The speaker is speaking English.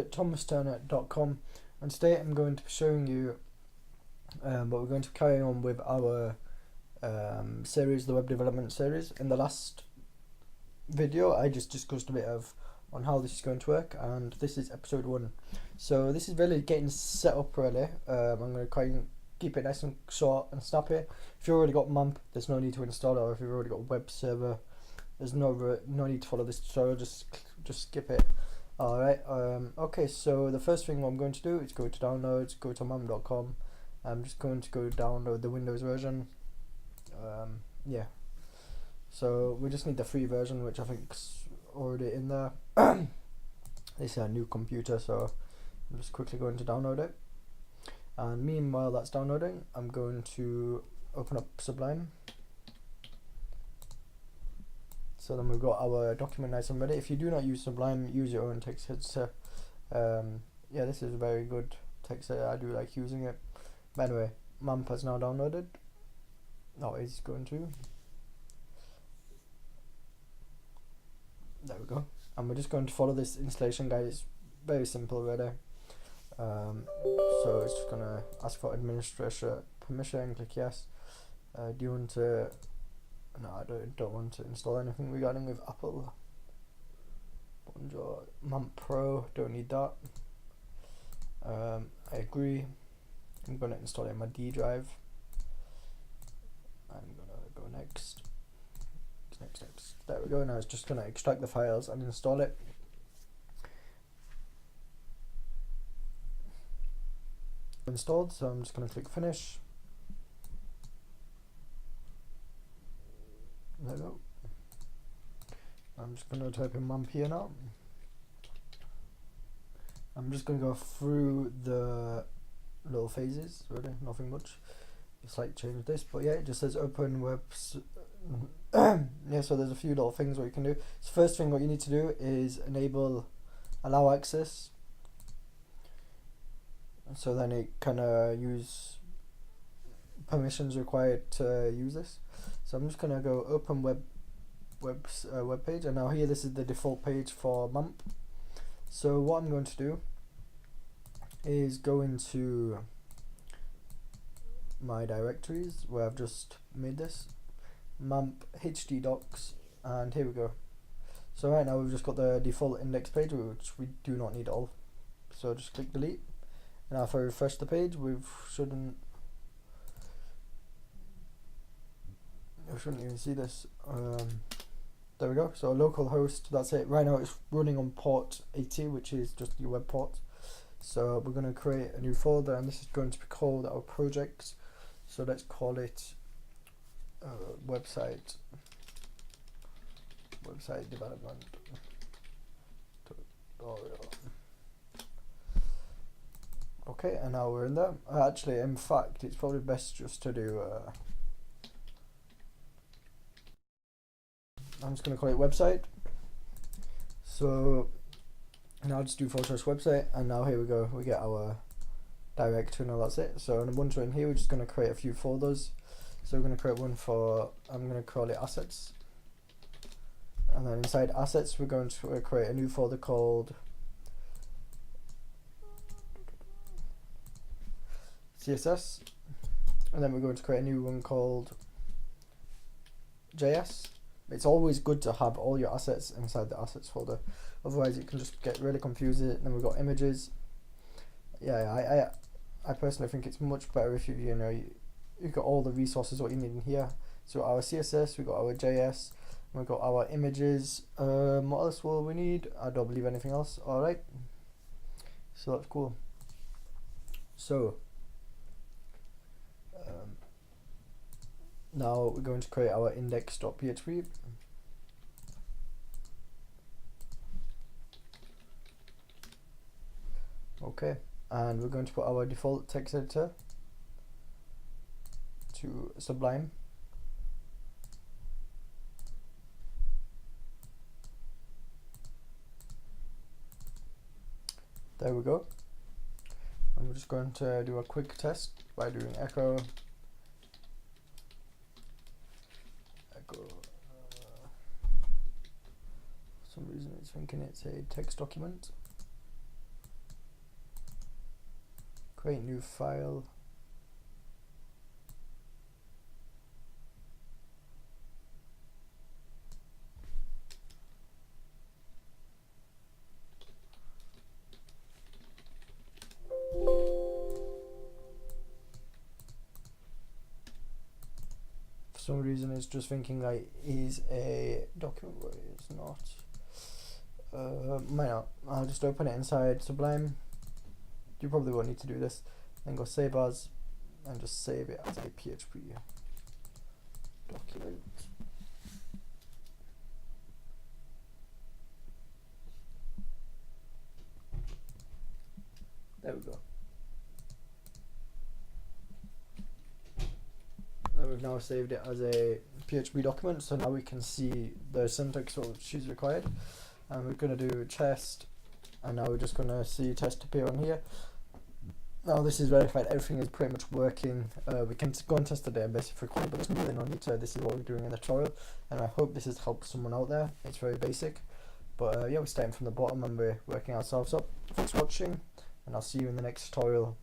to thomasturner.com, and today I'm going to be showing you, but we're going to carry on with our series, the web development series. In the last video I just discussed a bit on how this is going to work, and this is episode 1. So this is really getting set up really. I'm going to try and keep it nice and short and snappy. If you've already got MAMP, there's no need to install it, or if you've already got a web server, there's no need to follow this tutorial, just skip it. Alright, okay, so the first thing what I'm going to do is go to downloads, go to mamp.com. I'm just going to go download the Windows version. Yeah, so we just need the free version, which I think's already in there. This is a new computer, so I'm just quickly going to download it. And meanwhile that's downloading, I'm going to open up Sublime. So then we've got our document nice and ready. If you do not use Sublime, use your own text editor. Yeah, this is a very good text editor. I do like using it. But anyway, MAMP has now downloaded. Now it's going to. There we go. And we're just going to follow this installation guide. It's very simple really. So it's just gonna ask for administrator permission. Click yes. Do you want to? No, I don't want to install anything regarding with Apple. Bonjour. MAMP Pro, don't need that. I agree. I'm gonna install it in my D drive. I'm gonna go next. Next. There we go. Now it's just gonna extract the files and install it. Installed, so I'm just gonna click finish. There we go. I'm just going to type in MAMP here now. I'm just going to go through the little phases, really, nothing much. Just like change this, but yeah, it just says open webs. Yeah, so there's a few little things what you can do. So first thing what you need to do is allow access. So then it can use permissions required to use this. So I'm just gonna go open web page, and now here this is the default page for MAMP. So what I'm going to do is go into my directories where I've just made this MAMP HD docs, and here we go. So right now we've just got the default index page, which we do not need all. So just click delete. Now if I refresh the page, we shouldn't even see this. There we go. So localhost, that's it. Right now it's running on port 80, which is just your web port. So we're going to create a new folder, and this is going to be called our projects. So let's call it website development tutorial. Okay, and now we're in there. Actually, in fact, it's probably best just to do I'm just going to call it website. So now I'll just do /website, and now here we go, we get our directory, and that's it. So once we're in here, we're just going to create a few folders. So we're going to create one for, I'm going to call it assets, and then inside assets we're going to create a new folder called CSS, and then we're going to create a new one called JS. It's always good to have all your assets inside the assets folder, otherwise it can just get really confusing. And then we've got images. Yeah, I personally think it's much better if you've got all the resources what you need in here. So our CSS, we've got our JS, we've got our images. What else will we need? I don't believe anything else. Alright, so that's cool. So now we're going to create our index.php. Okay, and we're going to put our default text editor to Sublime. There we go. And we're just going to do a quick test by doing echo. For some reason it's thinking it's a text document. create new file. For some reason it's just thinking like is a document, but it's not. Might not. I'll just open it inside Sublime. You probably won't need to do this. Then go save as and just save it as a PHP document. There we go. We've now saved it as a PHP document, so now we can see the syntax which is required. And we're going to do test, and now we're just going to see test appear on here. Now this is verified, everything is pretty much working. We can go and test the database if required, but there's really no need to. This is what we're doing in the tutorial, and I hope this has helped someone out there. It's very basic, but yeah, we're starting from the bottom and we're working ourselves up. Thanks for watching, and I'll see you in the next tutorial.